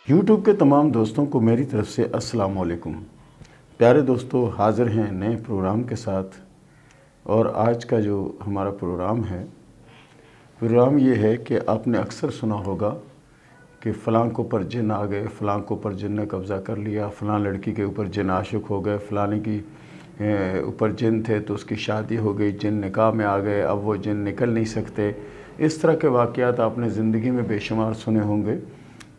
YouTube کے تمام دوستوں کو میری طرف سے السلام علیکم۔ پیارے دوستو، حاضر ہیں نئے پروگرام کے ساتھ، اور آج کا جو ہمارا پروگرام یہ ہے کہ آپ نے اکثر سنا ہوگا کہ فلاں کو پر جن آ گئے، فلاں کو پر جن نے قبضہ کر لیا، فلاں لڑکی کے اوپر جن عاشق ہو گئے، فلاں کی اوپر جن تھے تو اس کی شادی ہو گئی، جن نکاح میں آ گئے، اب وہ جن نکل نہیں سکتے۔ اس طرح کے واقعات آپ نے زندگی میں بے شمار سنے ہوں گے،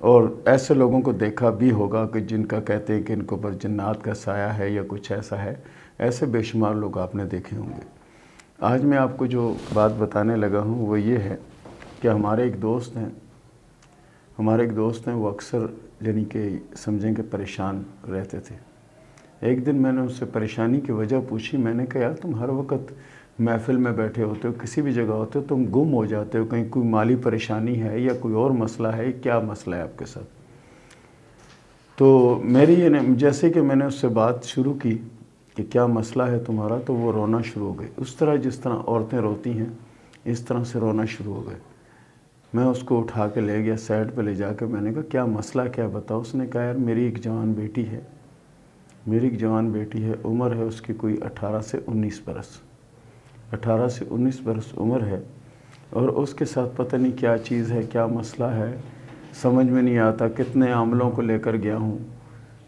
اور ایسے لوگوں کو دیکھا بھی ہوگا کہ جن کا کہتے ہیں کہ ان کے اوپر جنات کا سایہ ہے یا کچھ ایسا ہے۔ ایسے بے شمار لوگ آپ نے دیکھے ہوں گے۔ آج میں آپ کو جو بات بتانے لگا ہوں وہ یہ ہے کہ ہمارے ایک دوست ہیں، وہ اکثر یعنی کہ سمجھیں کہ پریشان رہتے تھے۔ ایک دن میں نے ان سے پریشانی کی وجہ پوچھی۔ میں نے کہا یار تم ہر وقت محفل میں بیٹھے ہوتے ہو، کسی بھی جگہ ہوتے ہو، تم گم ہو جاتے ہو، کہیں کوئی مالی پریشانی ہے یا کوئی اور مسئلہ ہے، کیا مسئلہ ہے آپ کے ساتھ؟ تو جیسے کہ میں نے اس سے بات شروع کی کہ کیا مسئلہ ہے تمہارا، تو وہ رونا شروع ہو گئے۔ اس طرح جس طرح عورتیں روتی ہیں اس طرح سے رونا شروع ہو گئے۔ میں اس کو اٹھا کے لے گیا سائڈ پہ لے جا کے، میں نے کہا کیا مسئلہ کیا بتاؤ؟ اس نے کہا یار میری ایک جوان بیٹی ہے، عمر ہے اس کی کوئی 18 سے 19 برس عمر ہے، اور اس کے ساتھ پتہ نہیں کیا چیز ہے، کیا مسئلہ ہے، سمجھ میں نہیں آتا۔ کتنے عاملوں کو لے کر گیا ہوں،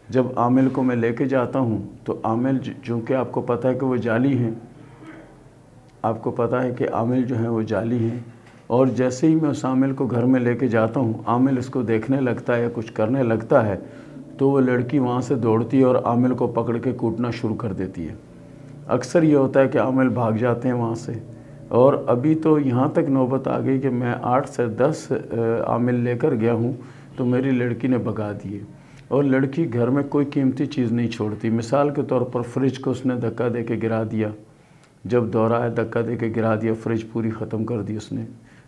جب عامل کو میں لے کے جاتا ہوں تو عامل چونکہ آپ کو پتہ ہے کہ وہ جعلی ہیں، عامل جو ہیں وہ جعلی ہیں، اور جیسے ہی میں اس عامل کو گھر میں لے کے جاتا ہوں، عامل اس کو دیکھنے لگتا ہے یا کچھ کرنے لگتا ہے تو وہ لڑکی وہاں سے دوڑتی ہے اور عامل کو پکڑ کے کوٹنا شروع کر دیتی ہے۔ اکثر یہ ہوتا ہے کہ عامل بھاگ جاتے ہیں وہاں سے، اور ابھی تو یہاں تک نوبت آ گئی کہ میں 8 سے 10 عامل لے کر گیا ہوں تو میری لڑکی نے بھگا دیے، اور لڑکی گھر میں کوئی قیمتی چیز نہیں چھوڑتی۔ مثال کے طور پر فریج کو اس نے دھکا دے کے گرا دیا، جب دورہ ہے دھکا دے کے گرا دیا، فریج پوری ختم کر دی، اس نے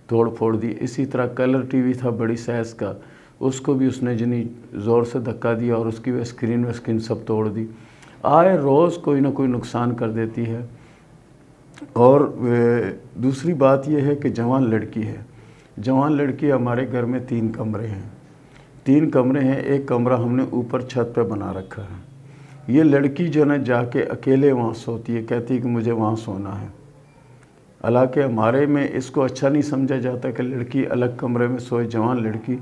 توڑ پھوڑ دی۔ اسی طرح کلر ٹی وی تھا بڑی سائز کا، اس کو بھی اس نے جنی زور سے دھکا دیا اور اس کی اسکرین سب توڑ دی۔ آئے روز کوئی نہ کوئی نقصان کر دیتی ہے۔ اور دوسری بات یہ ہے کہ جوان لڑکی ہمارے گھر میں 3 کمرے ہیں، ایک کمرہ ہم نے اوپر چھت پہ بنا رکھا ہے۔ یہ لڑکی جو نا جا کے اکیلے وہاں سوتی ہے، کہتی ہے کہ مجھے وہاں سونا ہے۔ حالانکہ ہمارے میں اس کو اچھا نہیں سمجھا جاتا کہ لڑکی الگ کمرے میں سوئے، جوان لڑکی،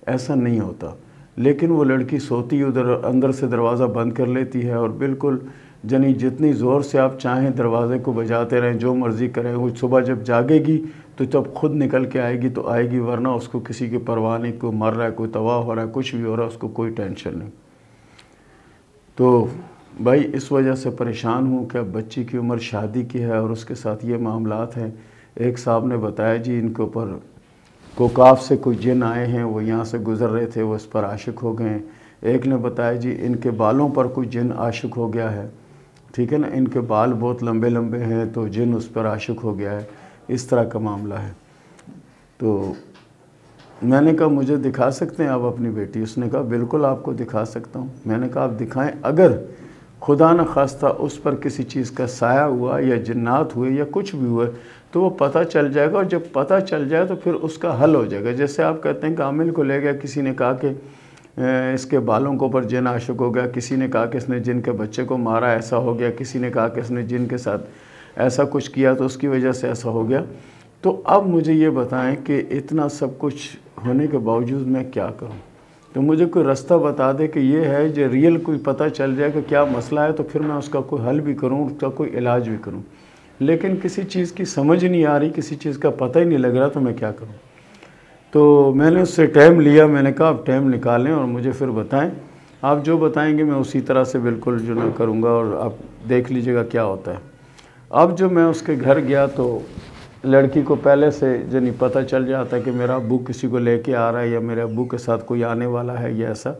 ایسا نہیں ہوتا، لیکن وہ لڑکی سوتی ادھر، اندر سے دروازہ بند کر لیتی ہے، اور بالکل جتنی زور سے آپ چاہیں دروازے کو بجاتے رہیں، جو مرضی کریں، وہ صبح جب جاگے گی تو جب خود نکل کے آئے گی تو آئے گی، ورنہ اس کو کسی کی پرواہ نہیں، کوئی مر رہا ہے، کوئی تباہ ہو رہا ہے، کچھ بھی ہو رہا ہے، اس کو کوئی ٹینشن نہیں۔ تو بھائی اس وجہ سے پریشان ہوں کہ اب بچی کی عمر شادی کی ہے اور اس کے ساتھ یہ معاملات ہیں۔ ایک صاحب نے بتایا جی ان کے اوپر کوکاف سے کوئی جن آئے ہیں، وہ یہاں سے گزر رہے تھے، وہ اس پر عاشق ہو گئے ہیں۔ ایک نے بتایا جی ان کے بالوں پر کوئی جن عاشق ہو گیا ہے، ٹھیک ہے نا، ان کے بال بہت لمبے ہیں تو جن اس پر عاشق ہو گیا ہے۔ اس طرح کا معاملہ ہے۔ تو میں نے کہا مجھے دکھا سکتے ہیں آپ اپنی بیٹی؟ اس نے کہا بالکل آپ کو دکھا سکتا ہوں۔ میں نے کہا آپ دکھائیں، اگر خدا نہ خواستہ اس پر کسی چیز کا سایہ ہوا یا جنات ہوئے یا کچھ بھی ہوئے تو وہ پتہ چل جائے گا، اور جب پتہ چل جائے تو پھر اس کا حل ہو جائے گا۔ جیسے آپ کہتے ہیں کہ عامل کو لے گیا، کسی نے کہا کہ اس کے بالوں کے اوپر جن عاشق ہو گیا، کسی نے کہا کہ اس نے جن کے بچے کو مارا ایسا ہو گیا، کسی نے کہا کہ اس نے جن کے ساتھ ایسا کچھ کیا تو اس کی وجہ سے ایسا ہو گیا۔ تو اب مجھے یہ بتائیں کہ اتنا سب کچھ ہونے کے باوجود میں کیا کروں؟ تو مجھے کوئی رستہ بتا دے کہ یہ ہے جو ریئل کوئی پتہ چل جائے کہ کیا مسئلہ ہے، تو پھر میں اس کا کوئی حل بھی کروں، اس کا کوئی علاج بھی کروں۔ لیکن کسی چیز کی سمجھ نہیں آ رہی، کسی چیز کا پتہ ہی نہیں لگ رہا، تو میں کیا کروں؟ تو میں نے اس سے ٹائم لیا، میں نے کہا آپ ٹائم نکالیں اور مجھے پھر بتائیں، آپ جو بتائیں گے میں اسی طرح سے بالکل جو نہ کروں گا، اور آپ دیکھ لیجئے گا کیا ہوتا ہے۔ اب جو میں اس کے گھر گیا تو لڑکی کو پہلے سے جنی پتہ چل جاتا ہے کہ میرا ابو کسی کو لے کے آ رہا ہے یا میرے ابو کے ساتھ کوئی آنے والا ہے یا ایسا۔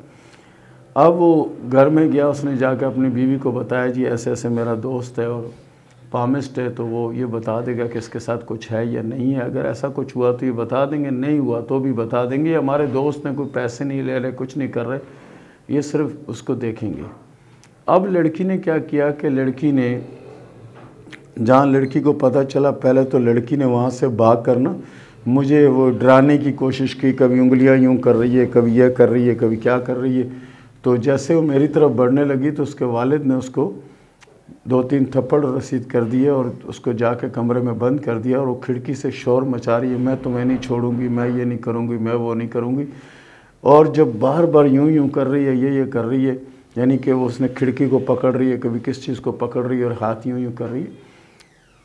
اب وہ گھر میں گیا، اس نے جا کے اپنی بیوی کو بتایا جی ایسے ایسے میرا دوست ہے اور پامسٹ ہے، تو وہ یہ بتا دے گا کہ اس کے ساتھ کچھ ہے یا نہیں ہے۔ اگر ایسا کچھ ہوا تو یہ بتا دیں گے، نہیں ہوا تو بھی بتا دیں گے۔ ہمارے دوست نے کوئی پیسے نہیں لے رہے، کچھ نہیں کر رہے، یہ صرف اس کو دیکھیں گے۔ اب لڑکی نے کیا کیا کہ لڑکی نے جہاں لڑکی کو پتہ چلا، پہلے تو لڑکی نے وہاں سے بھاگ کرنا مجھے وہ ڈرانے کی کوشش کی، کبھی انگلیاں یوں کر رہی ہے، کبھی یہ کر رہی ہے، کبھی کیا کر رہی ہے۔ تو جیسے وہ میری طرف بڑھنے لگی تو اس کے والد نے اس کو 2-3 تھپڑ رسید کر دیے اور اس کو جا کے کمرے میں بند کر دیا، اور وہ کھڑکی سے شور مچا رہی ہے، میں تمہیں نہیں چھوڑوں گی، میں یہ نہیں کروں گی، میں وہ نہیں کروں گی۔ اور جب بار بار یوں کر رہی ہے، یہ کر رہی ہے، یعنی کہ وہ اس نے کھڑکی کو پکڑ رہی ہے، کبھی کس چیز کو پکڑ رہی ہے اور ہاتھ یوں کر رہی ہے۔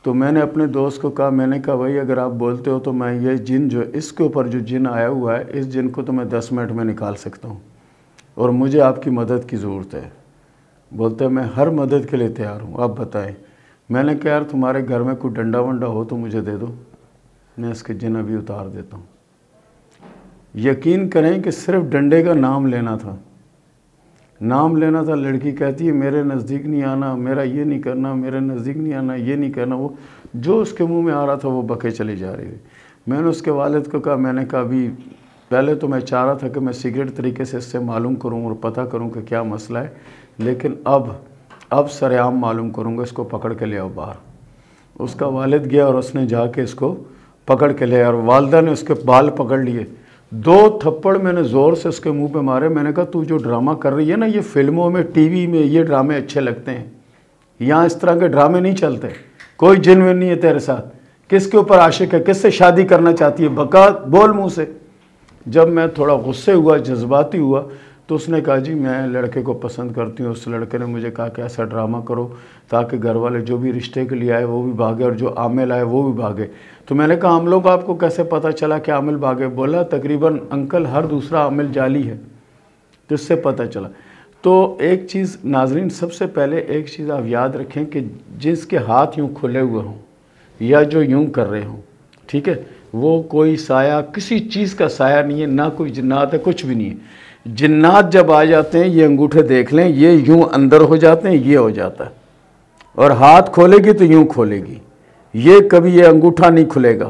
تو میں نے اپنے دوست کو کہا، میں نے کہا بھائی اگر آپ بولتے ہو تو میں یہ جن جو اس کے اوپر جو جن آیا ہوا ہے، اس جن کو تو میں 10 منٹ میں نکال سکتا ہوں، اور مجھے آپ کی مدد کی ضرورت ہے۔ بولتا ہے میں ہر مدد کے لیے تیار ہوں، آپ بتائیں۔ میں نے کہا یار تمہارے گھر میں کوئی ڈنڈا ونڈا ہو تو مجھے دے دو، میں اس کے جن ابھی اتار دیتا ہوں۔ یقین کریں کہ صرف ڈنڈے کا نام لینا تھا، لڑکی کہتی ہے میرے نزدیک نہیں آنا، میرا یہ نہیں کرنا، میرے نزدیک نہیں آنا، یہ نہیں کرنا۔ وہ جو اس کے منہ میں آ رہا تھا وہ بکے چلی جا رہی تھی۔ میں نے اس کے والد کو کہا، میں نے کہا ابھی پہلے تو میں چاہ رہا تھا کہ میں سیکرٹ طریقے سے اس سے معلوم کروں اور پتہ کروں کہ کیا مسئلہ ہے، لیکن اب سر عام معلوم کروں گا، اس کو پکڑ کے لے آؤ باہر۔ اس کا والد گیا اور اس نے جا کے اس کو پکڑ کے لے آیا، اور والدہ نے اس کے بال پکڑ لیے۔ 2 تھپڑ میں نے زور سے اس کے منہ پہ مارے۔ میں نے کہا تو جو ڈرامہ کر رہی ہے نا، یہ فلموں میں ٹی وی میں یہ ڈرامے اچھے لگتے ہیں، یہاں اس طرح کے ڈرامے نہیں چلتے، کوئی جنون نہیں ہے تیرے ساتھ، کس کے اوپر عاشق ہے، کس سے شادی کرنا چاہتی ہے، بکا بول منہ سے۔ جب میں تھوڑا غصے ہوا، جذباتی ہوا، تو اس نے کہا جی میں لڑکے کو پسند کرتی ہوں۔ اس لڑکے نے مجھے کہا کہ ایسا ڈرامہ کرو تاکہ گھر والے جو بھی رشتے کے لیے آئے وہ بھی بھاگے اور جو عامل آئے وہ بھی بھاگے۔ تو میں نے کہا عاملوں کو آپ کو کیسے پتہ چلا کہ عامل بھاگے؟ بولا تقریباً انکل ہر دوسرا عامل جعلی ہے، تو اس سے پتہ چلا۔ تو ایک چیز ناظرین، سب سے پہلے ایک چیز آپ یاد رکھیں کہ جس کے ہاتھ یوں کھلے ہوئے ہوں یا جو یوں کر رہے ہوں، ٹھیک ہے، وہ کوئی سایہ، کسی چیز کا سایہ نہیں ہے، نہ کوئی جنات ہے، کچھ بھی نہیں ہے۔ جنات جب آ جاتے ہیں، یہ انگوٹھے دیکھ لیں، یہ یوں اندر ہو جاتے ہیں، یہ ہو جاتا ہے، اور ہاتھ کھولے گی تو یوں کھولے گی، یہ کبھی یہ انگوٹھا نہیں کھلے گا۔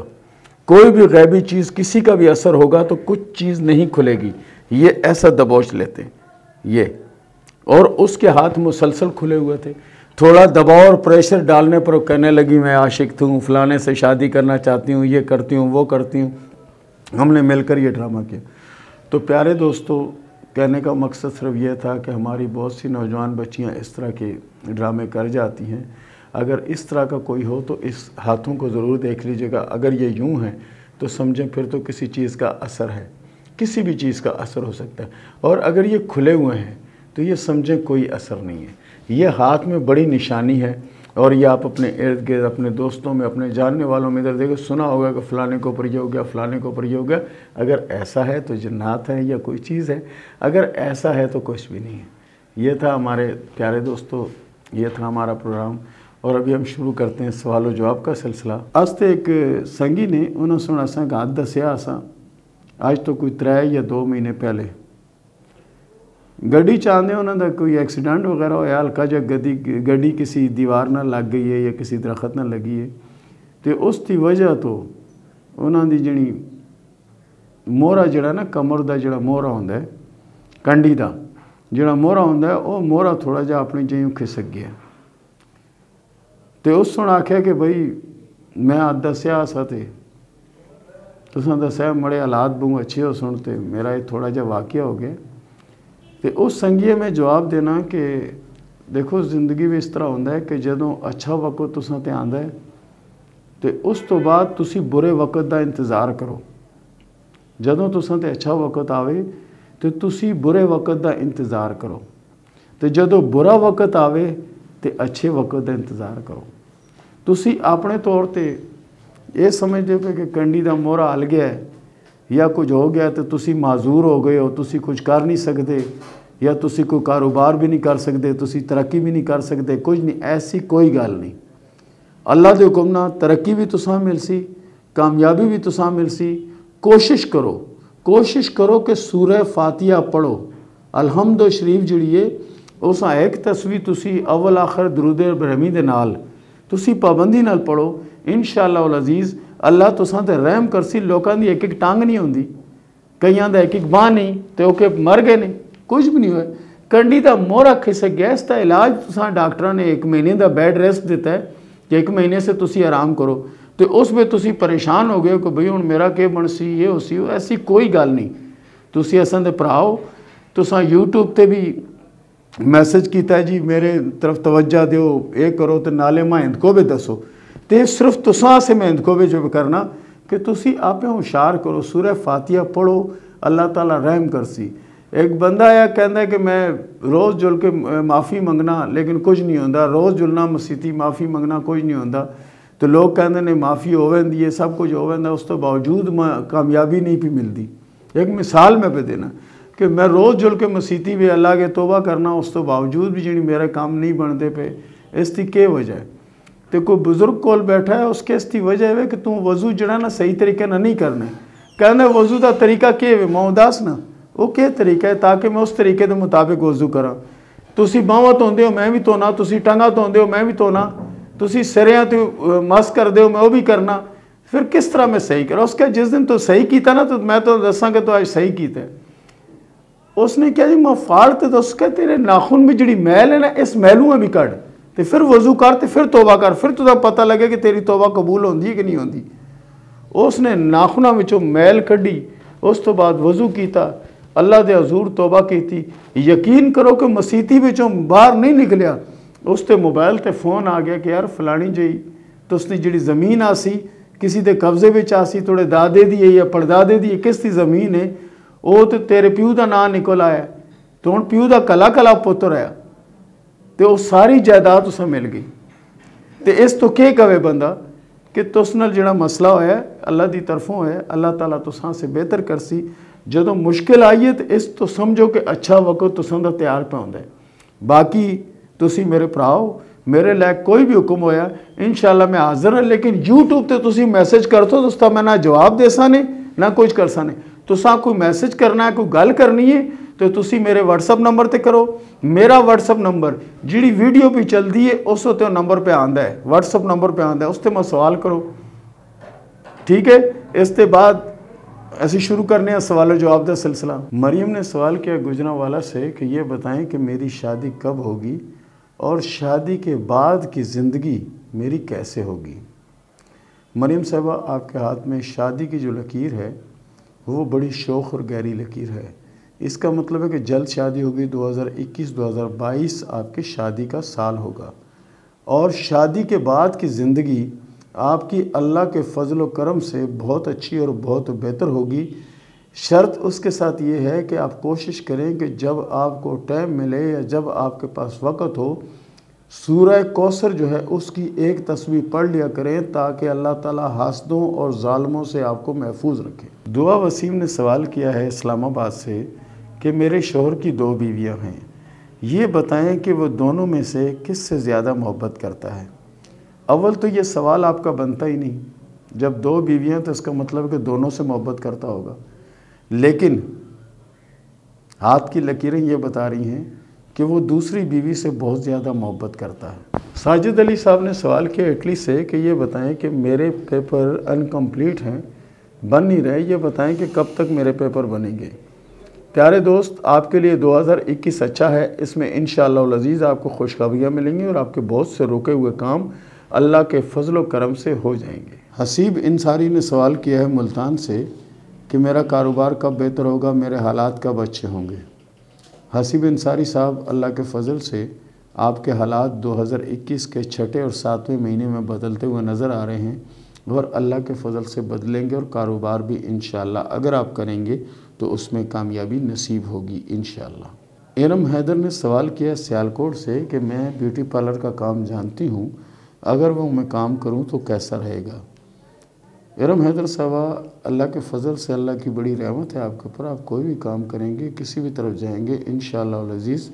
کوئی بھی غیبی چیز، کسی کا بھی اثر ہوگا تو کچھ چیز نہیں کھلے گی، یہ ایسا دبوچ لیتے ہیں یہ۔ اور اس کے ہاتھ مسلسل کھلے ہوئے تھے۔ تھوڑا دباؤ اور پریشر ڈالنے پر وہ کہنے لگی میں عاشق ہوں، فلانے سے شادی کرنا چاہتی ہوں، یہ کرتی ہوں، وہ کرتی ہوں۔ ہم نے مل کر یہ ڈرامہ کیا۔ تو پیارے دوستو، کہنے کا مقصد صرف یہ تھا کہ ہماری بہت سی نوجوان بچیاں اس طرح کے ڈرامے کر جاتی ہیں۔ اگر اس طرح کا کوئی ہو تو اس ہاتھوں کو ضرور دیکھ لیجئے گا۔ اگر یہ یوں ہیں تو سمجھیں پھر تو کسی چیز کا اثر ہے، کسی بھی چیز کا اثر ہو سکتا ہے۔ اور اگر یہ کھلے ہوئے ہیں تو یہ سمجھیں کوئی اثر نہیں ہے۔ یہ ہاتھ میں بڑی نشانی ہے، اور یہ آپ اپنے ارد گرد، اپنے دوستوں میں، اپنے جاننے والوں میں ادھر دیکھو، سنا ہوگا کہ فلانے کو اوپر یہ ہو گیا، فلانے کو اوپر یہ ہو گیا۔ اگر ایسا ہے تو جنات ہے یا کوئی چیز ہے، اگر ایسا ہے تو کچھ بھی نہیں ہے۔ یہ تھا ہمارے پیارے دوستو، یہ تھا ہمارا پروگرام، اور ابھی ہم شروع کرتے ہیں سوال و جواب کا سلسلہ۔ آج تے ایک سنگی نے انہوں سنا سا کہ حد دسیا سا، آج تو کوئی 3 یا 2 مہینے پہلے گڈی چاہتے انہوں دا کوئی ایکسیڈنٹ وغیرہ ہویا، ہلکا جا گڈی کسی دیوار نہ لگ گئی ہے یا کسی درخت نہ لگی ہے، تو اس کی وجہ تو انہوں دی جڑی موہرا جڑا نا، کمر دا جڑا موہرا ہوندہ ہے، کنڈی دا جڑا موہرا ہوندہ ہے، وہ موہرا تھوڑا جا اپنی جائیوں کھسک گیا۔ تو اس سن آکھیا کہ بھئی میں آج دسیا سا تے تساں دسیا مڑے حالات بہت اچھے ہو سنتے، میرا یہ تھوڑا جا واقعہ ہو گیا۔ تو اس سنگیے میں جواب دینا کہ دیکھو زندگی بھی اس طرح ہوندہ ہے کہ جدوں اچھا وقت تساں تے آندہ ہے تو اس تو بعد تسی برے وقت دا انتظار کرو۔ جدوں تساں تے اچھا وقت آوے تو تسی برے وقت دا انتظار کرو، تو جدوں برا وقت آوے تو اچھے وقت دا انتظار کرو۔ تسی اپنے طور تے یہ سمجھ دے پہ کہ کنڈی دا موہرا ہل گیا ہے یا کچھ ہو گیا تو تسی معذور ہو گئے ہو، تسی کچھ کر نہیں سکتے، یا تسی کوئی کاروبار بھی نہیں کر سکتے، تسی ترقی بھی نہیں کر سکتے، کچھ نہیں، ایسی کوئی گل نہیں۔ اللہ دے حکم نہ ترقی بھی تساں مل سی، کامیابی بھی تساں مل سی۔ کوشش کرو کہ سورہ فاتحہ پڑھو، الحمد شریف جڑی ہے اس ایک تصویر تسی اول آخر درود ابراہیمی دے نال تسی پابندی نال پڑھو، انشاءاللہ العزیز اللہ تساں تے رحم کرسی۔ لوکاں دی ایک ٹانگ نہیں ہوندی، کئیاں دا ایک باں نہیں، تے اوکے مر گئے نہیں، کچھ بھی نہیں ہوئے۔ کنڈی دا موہرا کھسک گیا، اس دا علاج تساں ڈاکٹراں نے 1 مہینے دا بیڈ ریسٹ دیتا ہے کہ 1 مہینے سے تسی آرام کرو۔ تو تو اس میں تسی پریشان ہو گئے کہ بھئی ہن میرا کہ بنسی یہ ہو سی ایسی کوئی گل نہیں تسی اساں دے بھراؤ تساں یوٹیوب تے بھی میسج کیتا ہے جی میرے طرف توجہ دیو اے کرو تے نالے ماں ہند کو بھی دسو تے صرف تساں سے میں ہند کو بھی جو کرنا کہ تسی آپ ہوشیار کرو سورہ فاتحہ پڑھو اللہ تعالیٰ رحم کرسی ایک بندہ آیا کہندا ہے کہ میں روز جل کے معافی منگنا لیکن کچھ نہیں ہوندا روز جلنا مسیتی معافی منگنا کچھ نہیں ہوندا تو لوگ کہندے نے معافی ہوویندی ہے سب کچھ ہوویندا اس تو باوجود کامیابی نہیں پی ملتی ایک مثال میں پہ دینا کہ میں روز جل کے مسیتی بھی اللہ کے توبہ کرنا اس تو باوجود بھی جنی میرے کام نہیں بنتے پہ اس کی کیا وجہ ہے تو کوئی بزرگ کول بیٹھا ہے اس کے اس کی وجہ ہے کہ تم وضو جڑا نا صحیح طریقے نہ نہیں کرنا کہنا وضو دا طریقہ کیا ہے معوداس نا وہ کیا طریقہ ہے تاکہ میں اس طریقے دے مطابق وضو کرا تسی باواں دھوندے ہو میں بھی دھونا تسی ٹانگاں دھوندے ہو میں بھی دھونا تسی سریاں تے مس کردے ہو میں وہ بھی کرنا پھر کس طرح میں صحیح کرا اس کا جس دن تو صحیح کیتا نا تو میں تو دساں کہ تو آج صحیح کیتا ہے اس نے کیا جی میں فالتے تو اس کے تیرے ناخن میں جڑی میل ہے نا اس میلوں میں بھی کڑ تے پھر وضو کر تے پھر توبہ کر پھر تو پتہ لگے کہ تیری توبہ قبول ہوندی ہے کہ نہیں ہوندی اس نے ناخناں وچوں میل کڈی اس تو بعد وضو کیتا اللہ دے حضور توبہ کیتی یقین کرو کہ مسیتی وچوں باہر نہیں نکلیا اس تے موبائل تے فون آ گیا کہ یار فلانی جی تو اس نے جڑی زمین آسی کسی دے قبضے وچ آسی تھوڑے دادے دی ہے یا پڑدادے دی ہے کس دی زمین ہے وہ تو تیرے پیو دا نام نکل آیا تو ہن پیو دا کلا کلا پتر آیا تو وہ ساری جائیداد اسے مل گئی تو اس تو کیا کہے بندہ کہ تس نال جڑا مسئلہ ہویا ہے اللہ دی طرفوں ہے اللہ تعالیٰ تساں سے بہتر کرسی جدوں مشکل آئیے تو اس تو سمجھو کہ اچھا وقت تساں دا تیار پہ ہوندا ہے باقی تسی میرے پراؤ میرے لائق کوئی بھی حکم ہویا انشاءاللہ میں حاضر ہوں لیکن یوٹیوب تے تسی میسج کرتو تو اس تا میں نہ جواب دے سانے نہ کچھ کر سانے تساں کوئی میسج کرنا ہے کوئی گل کرنی ہے تو تسی میرے واٹس اپ نمبر تے کرو میرا واٹس اپ نمبر جیڑی ویڈیو بھی چل دی ہے اس تے نمبر پہ آندا ہے واٹس اپ نمبر پہ آندا ہے اس تے میں سوال کرو ٹھیک ہے اس تے بعد ایسے شروع کرنے ہیں سوال و جواب دا سلسلہ مریم نے سوال کیا گجرانوالا سے کہ یہ بتائیں کہ میری شادی کب ہوگی اور شادی کے بعد کی زندگی میری کیسے ہوگی مریم صاحبہ آپ کے ہاتھ میں شادی کی جو لکیر ہے وہ بڑی شوخ اور گہری لکیر ہے اس کا مطلب ہے کہ جلد شادی ہوگی 2021-2022 آپ کی شادی کا سال ہوگا اور شادی کے بعد کی زندگی آپ کی اللہ کے فضل و کرم سے بہت اچھی اور بہت بہتر ہوگی شرط اس کے ساتھ یہ ہے کہ آپ کوشش کریں کہ جب آپ کو ٹائم ملے یا جب آپ کے پاس وقت ہو سورہ کوثر جو ہے اس کی ایک تصویر پڑھ لیا کریں تاکہ اللہ تعالیٰ حاسدوں اور ظالموں سے آپ کو محفوظ رکھے دعا وسیم نے سوال کیا ہے اسلام آباد سے کہ میرے شوہر کی 2 بیویاں ہیں یہ بتائیں کہ وہ دونوں میں سے کس سے زیادہ محبت کرتا ہے اول تو یہ سوال آپ کا بنتا ہی نہیں جب 2 بیویاں تو اس کا مطلب کہ دونوں سے محبت کرتا ہوگا لیکن ہاتھ کی لکیریں یہ بتا رہی ہیں کہ وہ دوسری بیوی سے بہت زیادہ محبت کرتا ہے ساجد علی صاحب نے سوال کیا اٹلی سے کہ یہ بتائیں کہ میرے پیپر انکمپلیٹ ہیں بن نہیں رہے یہ بتائیں کہ کب تک میرے پیپر بنیں گے پیارے دوست آپ کے لیے 2021 اچھا ہے اس میں انشاءاللہ العزیز آپ کو خوشخبریاں ملیں گی اور آپ کے بہت سے رکے ہوئے کام اللہ کے فضل و کرم سے ہو جائیں گے حسیب انصاری نے سوال کیا ہے ملتان سے کہ میرا کاروبار کب بہتر ہوگا میرے حالات کب اچھے ہوں گے حسیب انصاری صاحب اللہ کے فضل سے آپ کے حالات 2021 کے 6 اور 7ویں مہینے میں بدلتے ہوئے نظر آ رہے ہیں اور اللہ کے فضل سے بدلیں گے اور کاروبار بھی انشاءاللہ اگر آپ کریں گے تو اس میں کامیابی نصیب ہوگی انشاءاللہ ارم حیدر نے سوال کیا سیالکوٹ سے کہ میں بیوٹی پارلر کا کام جانتی ہوں اگر وہ میں کام کروں تو کیسا رہے گا ارم حیدر صاحبہ اللہ کے فضل سے اللہ کی بڑی رحمت ہے آپ کے اوپر آپ کوئی بھی کام کریں گے کسی بھی طرف جائیں گے انشاءاللہ العزیز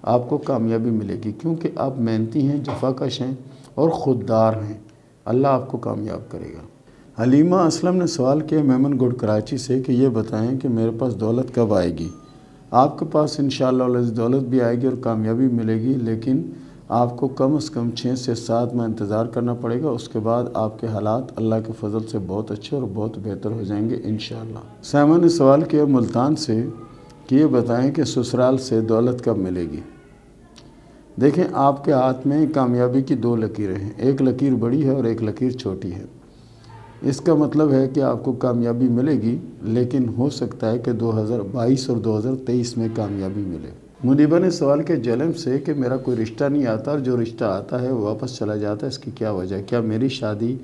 آپ کو کامیابی ملے گی کیونکہ آپ محنتی ہیں جفاکش ہیں اور خوددار ہیں اللہ آپ کو کامیاب کرے گا حلیمہ اسلم نے سوال کیا میمن گڑ کراچی سے کہ یہ بتائیں کہ میرے پاس دولت کب آئے گی آپ کے پاس انشاءاللہ العزیز دولت بھی آئے گی اور کامیابی ملے گی لیکن آپ کو کم از کم 6 سے 7 ماہ انتظار کرنا پڑے گا اس کے بعد آپ کے حالات اللہ کے فضل سے بہت اچھے اور بہت بہتر ہو جائیں گے انشاءاللہ سیما نے سوال کیا ملتان سے کہ یہ بتائیں کہ سسرال سے دولت کب ملے گی دیکھیں آپ کے ہاتھ میں کامیابی کی 2 لکیریں ہیں ایک لکیر بڑی ہے اور ایک لکیر چھوٹی ہے اس کا مطلب ہے کہ آپ کو کامیابی ملے گی، لیکن ہو سکتا ہے کہ 2022 اور 2023 میں کامیابی ملے۔ منیبا نے سوال کیا جلم سے کہ میرا کوئی رشتہ نہیں آتا اور جو رشتہ آتا ہے وہ واپس چلا جاتا ہے، اس کی کیا وجہ ہے؟ کیا میری شادی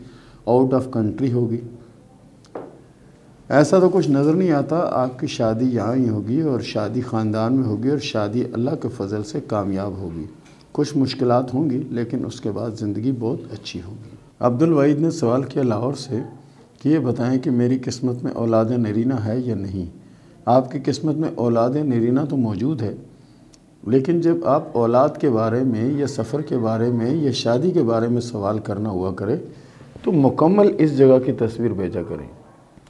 آؤٹ آف کنٹری ہوگی؟ ایسا تو کچھ نظر نہیں آتا، آپ کی شادی یہاں ہی ہوگی اور شادی خاندان میں ہوگی اور شادی اللہ کے فضل سے کامیاب ہوگی۔ کچھ مشکلات ہوں گی لیکن اس کے بعد زندگی بہت اچھی ہوگی۔ عبدالوحید نے سوال کیا لاہور سے کہ یہ بتائیں کہ میری قسمت میں اولاد نرینہ ہے یا نہیں؟ آپ کی قسمت میں اولاد نرینہ تو موجود ہے، لیکن جب آپ اولاد کے بارے میں یا سفر کے بارے میں یا شادی کے بارے میں سوال کرنا ہوا کرے تو مکمل اس جگہ کی تصویر بھیجا کریں۔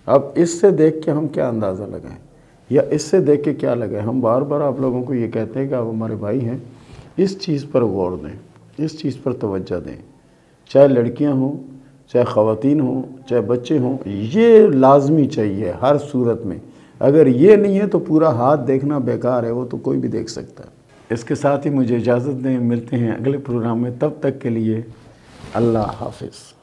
اب اس سے دیکھ کے ہم کیا اندازہ لگائیں یا اس سے دیکھ کے کیا لگائیں؟ ہم بار بار آپ لوگوں کو یہ کہتے ہیں کہ آپ ہمارے بھائی ہیں، اس چیز پر غور دیں، اس چیز پر توجہ دیں، چاہے لڑکیاں ہوں، چاہے خواتین ہوں، چاہے بچے ہوں، یہ لازمی چاہیے ہر صورت میں۔ اگر یہ نہیں ہے تو پورا ہاتھ دیکھنا بیکار ہے، وہ تو کوئی بھی دیکھ سکتا ہے۔ اس کے ساتھ ہی مجھے اجازت دیں، ملتے ہیں اگلے پروگرام میں، تب تک کے لیے اللہ حافظ۔